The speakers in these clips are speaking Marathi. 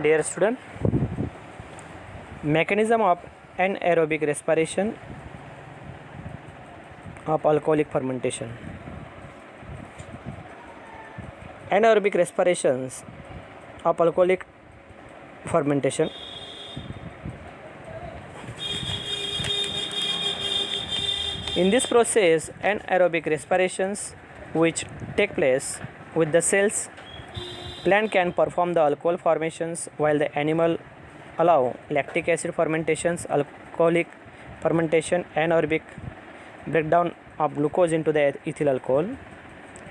Dear student, mechanism of anaerobic respiration of alcoholic fermentation. Anaerobic respirations of alcoholic fermentation. In this process, anaerobic respirations which take place with the cells, plant can perform the alcohol formations while the animal allow lactic acid fermentations, alcoholic fermentation, anaerobic breakdown of glucose into the ethyl alcohol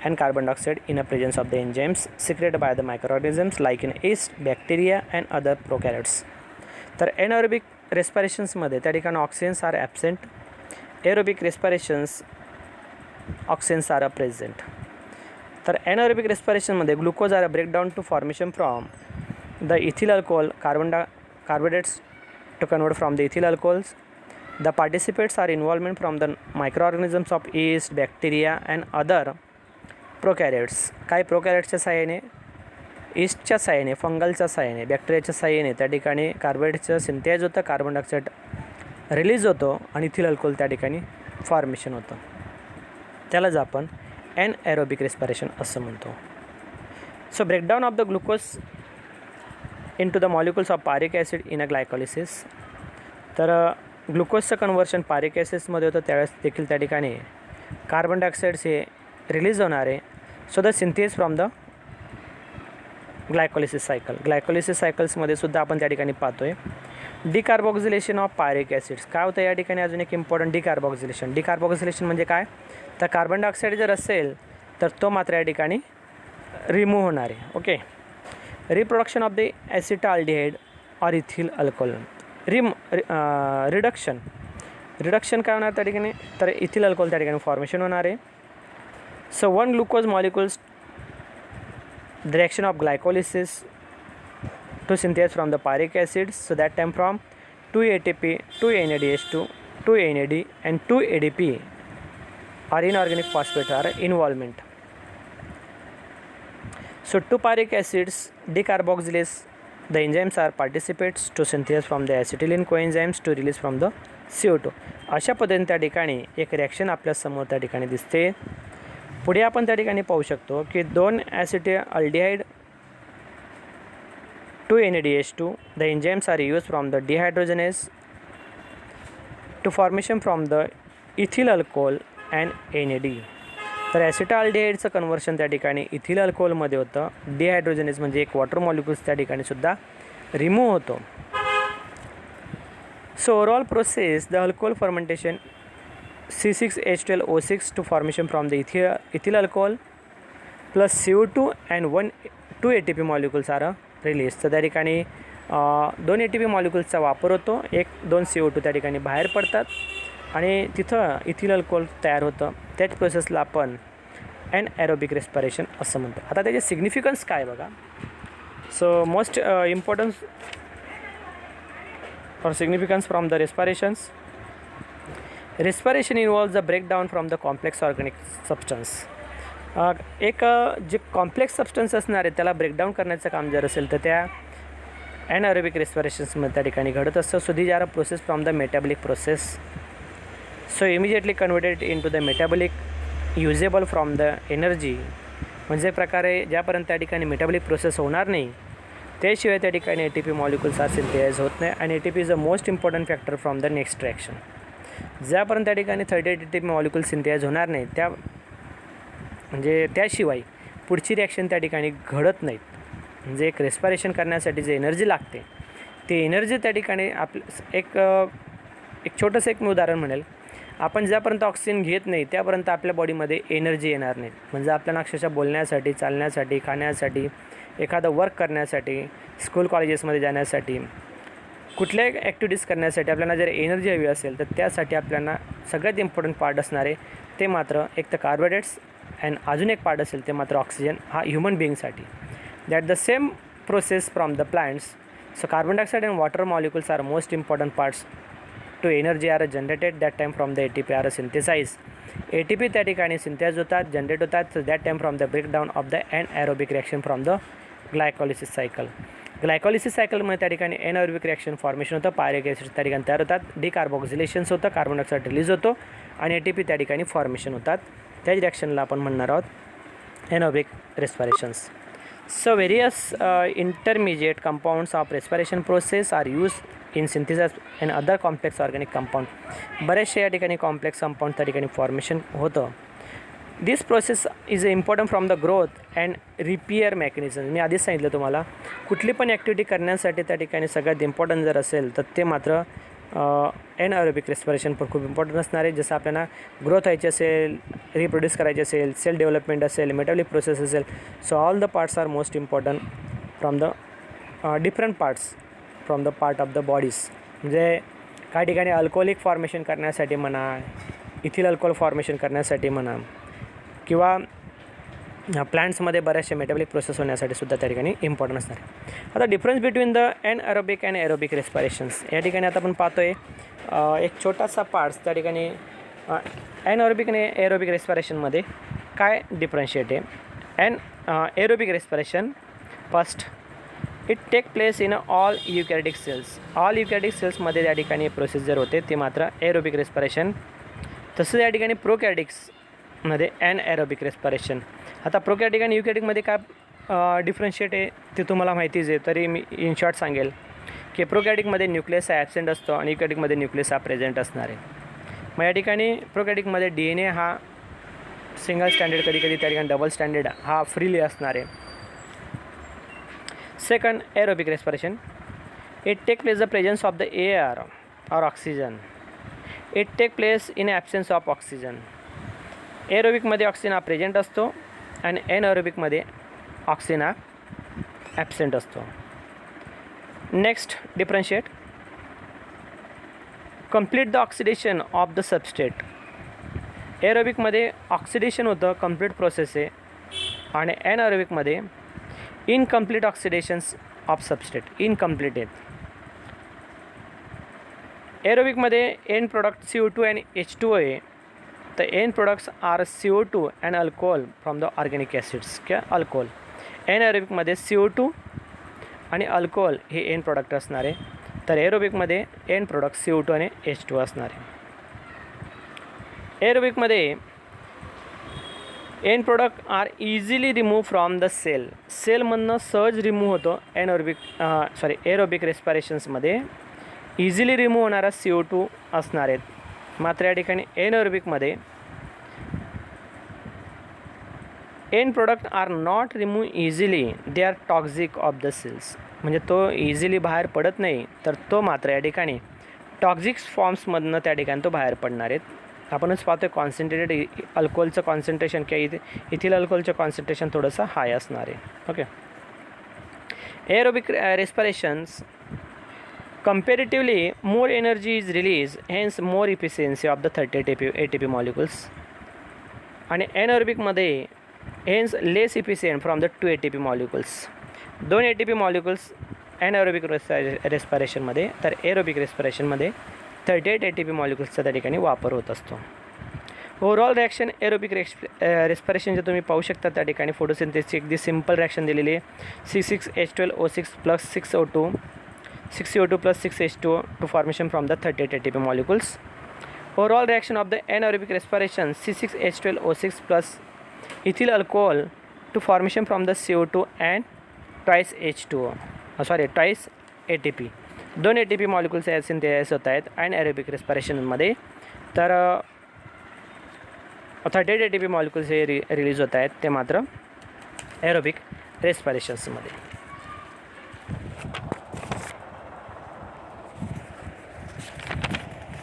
and carbon dioxide in the presence of the enzymes secreted by the microorganisms like in yeast, bacteria and other prokaryotes. तर एनारोबिक रेस्पिरेशन्समध्ये त्या ठिकाणी oxygens are absent, aerobic respirations oxygens are present. तर एनारोबिक रेस्पिरेशनमध्ये glucose are breakdown to formation from the ethyl alcohol carbohydrates to convert from the ethyl alcohols. The participants are involvement from the microorganisms of yeast, bacteria and other prokaryotes. काही प्रोकॅरियोट्सच्या साहाय्याने, ईस्टच्या साहाय्याने, फंगलच्या साहाय्याने, बॅक्टेरियाच्या साहाय्याने त्या ठिकाणी कार्बोहायड्रेटचं सिंथेज होतं, कार्बन डायऑक्साईड रिलीज होतो आणि इथिल अल्कोहोल त्या ठिकाणी फॉर्मेशन होतं. त्यालाच आपण एनएरोबिक रेस्पिरेशन असं म्हणतो. So breakdown of the glucose into the molecules of pyric acid in a glycolysis. तर ग्लुकोजचं कन्वर्शन पायरिक ॲसिड्समध्ये होतं त्यावेळेस देखील त्या ठिकाणी कार्बन डायऑक्साईड्स हे रिलीज होणार आहे. So the synthase from the glycolysis cycle. Glycolysis सायकल्समध्ये सुद्धा आपण त्या ठिकाणी पाहतोय डिकार्बोक्सिलेशन ऑफ पायरिक ॲसिड्स. काय होतं या ठिकाणी अजून एक इम्पॉर्टंट डिकार्बोक्सिलेशन. डिकार्बोक्सिलेशन म्हणजे काय, तर कार्बन डायऑक्साईड जर असेल तर तो मात्र या ठिकाणी रिमूव्ह होणार आहे. Okay. Reproduction of the acetaldehyde or ethyl alcohol. Reduction काय होणार त्या ठिकाणी, तर इथिल अल्कोहोल त्या ठिकाणी फॉर्मेशन होणार आहे. So one glucose molecules direction of glycolysis to synthesis from the pyruvic acids. So that time from 2 ATP, 2 NADH2, 2 NAD and 2 ADP or inorganic phosphate are involvement. So 2 pyric acids decarboxylase. The enzymes are participates to synthase from the acetylene coenzymes to release from the CO2. अशा पद्धतीने त्या ठिकाणी एक रिॲक्शन आपल्या समोर त्या ठिकाणी दिसते. पुढे आपण त्या ठिकाणी पाहू शकतो की 2 acetaldehyde 2 NADH2. The enzymes are used from the dehydrogenase to formation from the ethyl alcohol and NAD. तर ॲसिटाल्डिहाइडचं कन्वर्शन त्या ठिकाणी इथिल अल्कोहोलमध्ये होतं. डिहायड्रोजनेज म्हणजे एक वॉटर मॉलिक्युल्स त्या ठिकाणी सुद्धा रिमूव्ह होतो. So overall process the alcohol fermentation C6H12O6 to formation from the ethyl alcohol plus CO2 and 2 ATP molecules are release. तर त्या ठिकाणी 2 ATP मॉलिक्युल्सचा वापर होतो, 1-2 CO2 त्या ठिकाणी बाहेर पडतात आणि तिथं इथिल अल्कोहोल तयार होतं. त्याच प्रोसेसला आपण एनएरोबिक रेस्पिरेशन असं म्हणतो. आता त्याचे सिग्निफिकन्स काय बघा. So most importance for significance from the respirations. Respiration involves the breakdown from the complex organic substance. एक जे कॉम्प्लेक्स सबस्टन्स असणार आहे त्याला ब्रेकडाऊन करण्याचं काम जर असेल तर त्या एनएरोबिक रेस्पिरेशन्समध्ये त्या ठिकाणी घडत असतं. So these are a process from the metabolic process. So immediately converted in to the metabolic usable from the energy. म्हणजे प्रकारे ज्यापर्यंत त्या ठिकाणी मेटाबॉलिक प्रोसेस होणार नाही त्याशिवाय त्या ठिकाणी ATP मॉलिक्युल्स आर सिंथेसाइज होत नाही आणि ATP is a most important factor from the next reaction. ज्यापर्यंत त्या ठिकाणी 38 ATP मॉलिक्युल सिंथेसाइज होणार नाही म्हणजे त्याशिवाय पुढची रिॲक्शन त्या ठिकाणी घडत नाहीत. म्हणजे एक रेस्पिरेशन करण्यासाठी जे एनर्जी लागते ते एनर्जी त्या ठिकाणी एक छोटंसं एक मी उदाहरण म्हणेल. आपण ज्यापर्यंत ऑक्सिजन घेत नाही त्यापर्यंत आपल्या बॉडीमध्ये एनर्जी येणार नाही. म्हणजे आपल्याला अक्षरशः बोलण्यासाठी, चालण्यासाठी, खाण्यासाठी, एखादं वर्क करण्यासाठी, स्कूल कॉलेजेसमध्ये जाण्यासाठी, कुठल्याही ॲक्टिव्हिटीज करण्यासाठी आपल्याला जर एनर्जी हवी असेल तर त्यासाठी आपल्याला सगळ्यात इम्पॉर्टंट पार्ट असणारे ते मात्र एक तर कार्बोहायड्रेट्स अँड अजून एक पार्ट असेल ते मात्र ऑक्सिजन हा ह्युमन बिईंगसाठी. That the same process from the plants. So carbon dioxide and water molecules are most important parts to energy are generated that time from the ATP are synthesize. ATP त्या ठिकाणी सिंथेसाइज होतात, जनरेट होतात. So that time from the breakdown of the anaerobic reaction from the glycolysis cycle. Glycolysis सायकलमध्ये त्या ठिकाणी एनएरोबिक रिॲक्शन फॉर्मेशन होतं, पायरिक ॲसिड त्या ठिकाणी तयार होतात, डिकार्बोक्सिलेशन्स होतं, कार्बन डायऑक्साईड रिलीज होतो आणि ATP त्या ठिकाणी फॉर्मेशन होतात. त्याच रिॲक्शनला आपण म्हणणार आहोत anaerobic रेस्पिरेशन्स. So various intermediate compounds of respiration process are used in synthesis and other complex organic compound. बरेचसे या ठिकाणी कॉम्प्लेक्स कंपाऊंड त्या ठिकाणी फॉर्मेशन होतं. This process is important from the growth and repair mechanism. मी आधीच सांगितलं तुम्हाला, कुठली पण ॲक्टिव्हिटी करण्यासाठी त्या ठिकाणी सगळ्यात इम्पॉर्टंट जर असेल तर ते मात्र एनएरोबिक रेस्पिरेशन पण खूप इम्पॉर्टंट असणार आहे. जसं आपल्याला ग्रोथ व्हायची असेल, रिप्रोड्यूस करायचे असेल, सेल डेव्हलपमेंट असेल, मेटाबॉलिक प्रोसेस असेल, so all the parts are most important from the different parts from the part of the bodies. म्हणजे काही ठिकाणी अल्कोहोलिक फॉर्मेशन करण्यासाठी म्हणा, इथिल अल्कोहोल फॉर्मेशन करण्यासाठी म्हणा, किंवा प्लांट्समध्ये बऱ्याचशा मेटाबॉलिक प्रोसेस होण्यासाठी सुद्धा त्या ठिकाणी इम्पॉर्टंट असणार आहे. आता difference between the anaerobic and aerobic respirations. या ठिकाणी आता आपण पाहतो आहे एक छोटासा पार्ट्स त्या ठिकाणी एनएरोबिक आणि एरोबिक रेस्पिरेशनमध्ये काय डिफरन्शिएट आहे. Aerobic respiration first it take place in all eukaryotic cells. All eukaryotic सेल्समध्ये त्या ठिकाणी प्रोसेस जर होते ते मात्र एरोबिक रेस्पिरेशन. तसंच या ठिकाणी प्रोकॅरियोटिक्समध्ये एनएरोबिक रेस्पिरेशन. आता प्रोकॅरियोटिक आणि युकॅरियोटिकमध्ये काय डिफरन्शिएट आहे ते तुम्हाला माहितीच आहे, तरी मी इन शॉर्ट सांगेल की प्रोकॅरियोटिकमध्ये न्यूक्लियस हा ॲबसेंट असतो आणि युकॅरियोटिकमध्ये न्यूक्लियस हा प्रेझेंट असणार आहे. मग या ठिकाणी प्रोकॅरियोटिकमध्ये DNA हा सिंगल स्टँडर्ड, कधी कधी त्या ठिकाणी डबल स्टँडर्ड हा फ्रीली असणार आहे. Second aerobic respiration it take place the presence of the air or oxygen. It take place in absence of oxygen. एरोबिकमध्ये ऑक्सिजन हा प्रेझेंट असतो आणि एनएरोबिकमध्ये ऑक्सिजन हा ॲब्सेंट असतो. Next differentiate complete the oxidation of the substrate. एरोबिकमध्ये ऑक्सिडेशन होतं, कंप्लीट प्रोसेस आहे, आणि एनएरोबिकमध्ये incomplete oxidations of substrate, incomplete आहेत. एरोबिकमध्ये एंड प्रोडक्ट CO2 आणि H2O आहे. तर end products are CO2 and alcohol from the organic acids किंवा अल्कोहोल. एनएरोबिकमध्ये CO2 आणि अल्कोहोल हे एंड प्रोडक्ट असणार आहे. तर एरोबिकमध्ये एंड प्रोडक्ट CO2 आणि H2O असणार आहे. एरोबिकमध्ये end product are easily remove from the cell. सेलमधनं सहज रिमूव्ह होतो. एरोबिक रेस्पिरेशन्समध्ये इझिली रिमूव्ह होणारा CO2 असणार आहेत. मात्र या ठिकाणी एनएरोबिकमध्ये end product are not remove easily, they are toxic of the cells. म्हणजे तो इझिली बाहेर पडत नाही, तर तो मात्र या ठिकाणी टॉक्झिक फॉर्म्समधनं त्या ठिकाणी तो बाहेर पडणार आहेत. आपणच पाहतो कॉन्सन्ट्रेटेड अल्कोहोलचं कॉन्सन्ट्रेशन किंवा इथिल अल्कोहोलचं कॉन्सन्ट्रेशन थोडंसं हाय असणार आहे. Okay. Aerobic respirations comparatively more energy is released, hence more efficiency of the 30 ATP molecules. आणि anaerobicमध्ये hence less efficient from the 2 ATP molecules. 2 ATP molecules anaerobic रेस्पिरेशनमध्ये, तर एरोबिक रेस्पिरेशनमध्ये 38 ATP मोलिक्युल्सचा त्या ठिकाणी वापर होत असतो. ओव्हरऑल रिॲक्शन एरोबिक रेस्पिरेशन जे तुम्ही पाहू शकता त्या ठिकाणी फोटोसिंथेसिसची अगदी सिंपल रिॲक्शन दिलेली आहे. C6H12O6 + 6O2 6CO2 + 6H2O to formation from the 38 ATP molecules. Overall reaction of the anaerobic respiration C6H12O6 plus ethyl alcohol to formation from the CO2 and twice twice ATP. 2 ATP molecules synthesized होत आहेत anaerobic रेस्पिरेशनमध्ये. तर 38 ATP molecules हे रिलीज होत आहेत ते मात्र एरोबिक रेस्पिरेशन्समध्ये.